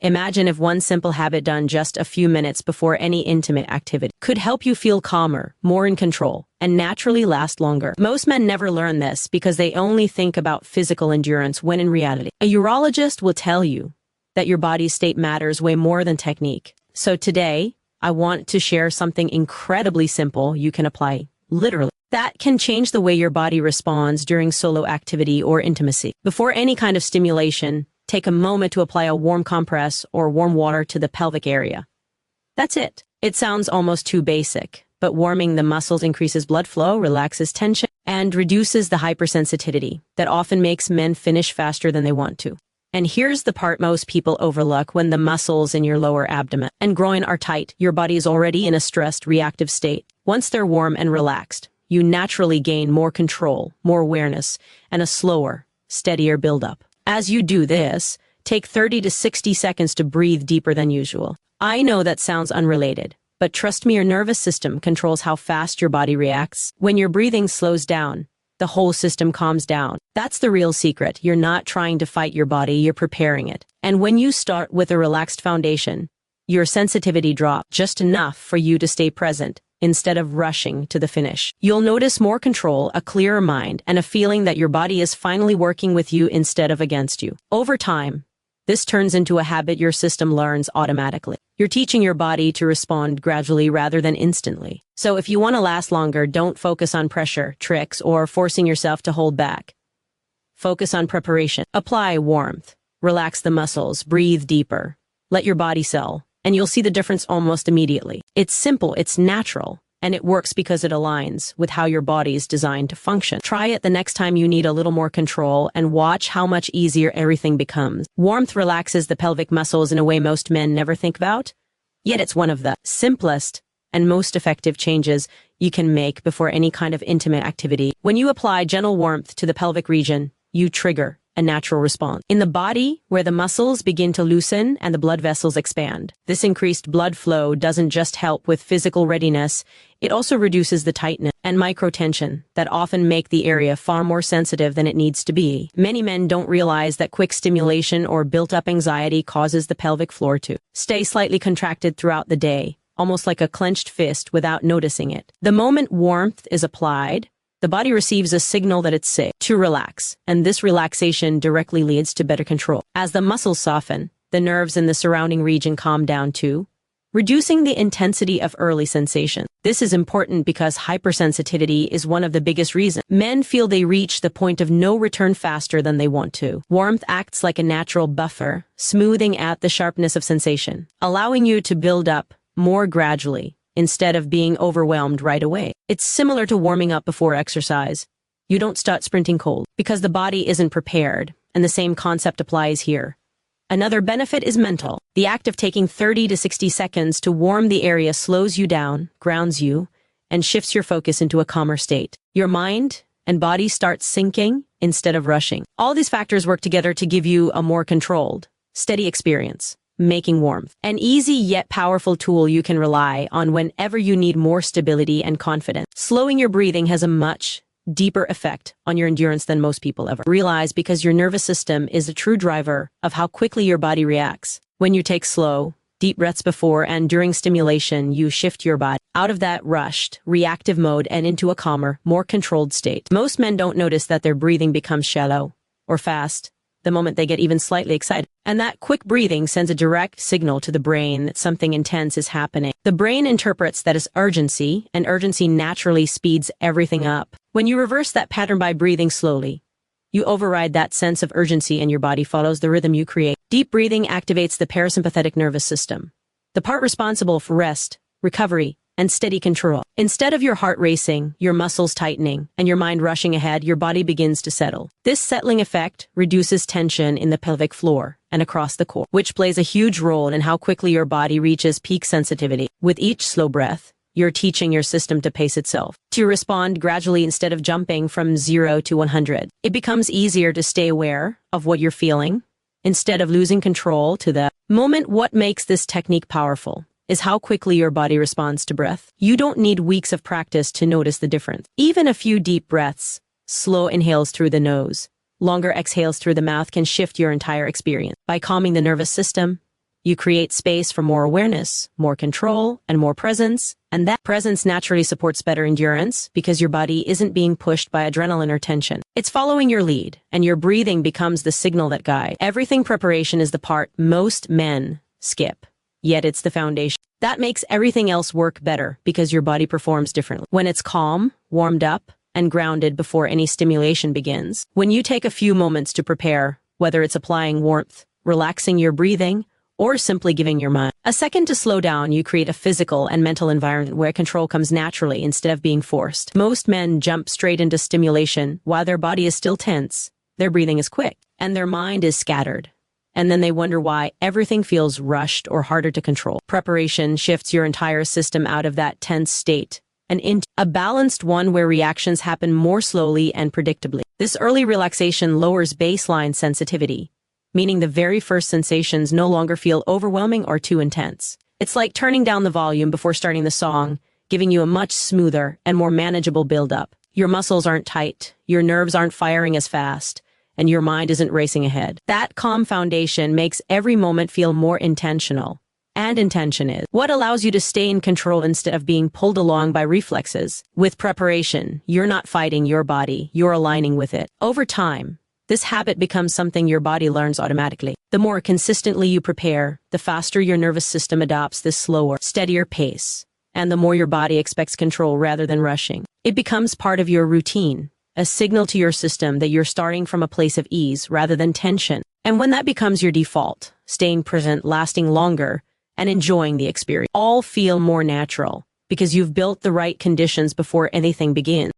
Imagine if one simple habit done just a few minutes before any intimate activity could help you feel calmer, more in control, and naturally last longer. Most men never learn this because they only think about physical endurance when in reality, a urologist will tell you that your body's state matters way more than technique. So today, I want to share something incredibly simple you can apply, literally, that can change the way your body responds during solo activity or intimacy. Before any kind of stimulation, take a moment to apply a warm compress or warm water to the pelvic area. That's it. It sounds almost too basic, but warming the muscles increases blood flow, relaxes tension, and reduces the hypersensitivity that often makes men finish faster than they want to. And here's the part most people overlook: when the muscles in your lower abdomen and groin are tight, your body is already in a stressed, reactive state. Once they're warm and relaxed, you naturally gain more control, more awareness, and a slower, steadier buildup. As you do this, take 30 to 60 seconds to breathe deeper than usual. I know that sounds unrelated, but trust me, your nervous system controls how fast your body reacts. When your breathing slows down, the whole system calms down. That's the real secret. You're not trying to fight your body, you're preparing it. And when you start with a relaxed foundation, your sensitivity drops just enough for you to stay present instead of rushing to the finish. You'll notice more control, a clearer mind, and a feeling that your body is finally working with you instead of against you. Over time, this turns into a habit your system learns automatically. You're teaching your body to respond gradually rather than instantly. So if you want to last longer, don't focus on pressure, tricks, or forcing yourself to hold back. Focus on preparation. Apply warmth. Relax the muscles. Breathe deeper. Let your body settle, and you'll see the difference almost immediately. It's simple, it's natural, and it works because it aligns with how your body is designed to function. Try it the next time you need a little more control and watch how much easier everything becomes. Warmth relaxes the pelvic muscles in a way most men never think about, yet it's one of the simplest and most effective changes you can make before any kind of intimate activity. When you apply gentle warmth to the pelvic region, you trigger a natural response in the body where the muscles begin to loosen and the blood vessels expand. This increased blood flow doesn't just help with physical readiness, it also reduces the tightness and microtension that often make the area far more sensitive than it needs to be. Many men don't realize that quick stimulation or built-up anxiety causes the pelvic floor to stay slightly contracted throughout the day, almost like a clenched fist, without noticing it. The moment warmth is applied, the body receives a signal that it's safe to relax, and this relaxation directly leads to better control. As the muscles soften, the nerves in the surrounding region calm down too, reducing the intensity of early sensation. This is important because hypersensitivity is one of the biggest reasons men feel they reach the point of no return faster than they want to. Warmth acts like a natural buffer, smoothing out the sharpness of sensation, allowing you to build up more gradually instead of being overwhelmed right away. It's similar to warming up before exercise. You don't start sprinting cold because the body isn't prepared, and the same concept applies here. Another benefit is mental. The act of taking 30 to 60 seconds to warm the area slows you down, grounds you, and shifts your focus into a calmer state. Your mind and body start syncing instead of rushing. All these factors work together to give you a more controlled, steady experience, making warmth an easy yet powerful tool you can rely on whenever you need more stability and confidence. Slowing your breathing has a much deeper effect on your endurance than most people ever realize, because your nervous system is a true driver of how quickly your body reacts. When you take slow, deep breaths before and during stimulation, you shift your body out of that rushed, reactive mode and into a calmer, more controlled state. Most men don't notice that their breathing becomes shallow or fast the moment they get even slightly excited. And that quick breathing sends a direct signal to the brain that something intense is happening. The brain interprets that as urgency, and urgency naturally speeds everything up. When you reverse that pattern by breathing slowly, you override that sense of urgency and your body follows the rhythm you create. Deep breathing activates the parasympathetic nervous system, the part responsible for rest, recovery, and steady control. Instead of your heart racing, your muscles tightening, and your mind rushing ahead, your body begins to settle. This settling effect reduces tension in the pelvic floor and across the core, which plays a huge role in how quickly your body reaches peak sensitivity. With each slow breath, you're teaching your system to pace itself, to respond gradually instead of jumping from 0 to 100. It becomes easier to stay aware of what you're feeling instead of losing control to the moment. What makes this technique powerful is how quickly your body responds to breath. You don't need weeks of practice to notice the difference. Even a few deep breaths, slow inhales through the nose, longer exhales through the mouth can shift your entire experience. By calming the nervous system, You create space for more awareness, more control, and more presence, and that presence naturally supports better endurance because your body isn't being pushed by adrenaline or tension. It's following your lead, and your breathing becomes the signal that guides. Everything preparation is the part most men skip, yet it's the foundation. That makes everything else work better because your body performs differently. When it's calm, warmed up, and grounded before any stimulation begins. When you take a few moments to prepare, whether it's applying warmth, relaxing your breathing, or simply giving your mind a second to slow down, you create a physical and mental environment where control comes naturally instead of being forced. Most men jump straight into stimulation while their body is still tense, their breathing is quick, and their mind is scattered. And then they wonder why everything feels rushed or harder to control. Preparation shifts your entire system out of that tense state and into a balanced one where reactions happen more slowly and predictably. This early relaxation lowers baseline sensitivity, meaning the very first sensations no longer feel overwhelming or too intense. It's like turning down the volume before starting the song, giving you a much smoother and more manageable build-up. Your muscles aren't tight, your nerves aren't firing as fast, and your mind isn't racing ahead. That calm foundation makes every moment feel more intentional. And intention is what allows you to stay in control instead of being pulled along by reflexes. With preparation, you're not fighting your body, you're aligning with it. Over time, this habit becomes something your body learns automatically. The more consistently you prepare, the faster your nervous system adopts this slower, steadier pace, and the more your body expects control rather than rushing. It becomes part of your routine, a signal to your system that you're starting from a place of ease rather than tension. And when that becomes your default, staying present, lasting longer, and enjoying the experience all feel more natural because you've built the right conditions before anything begins.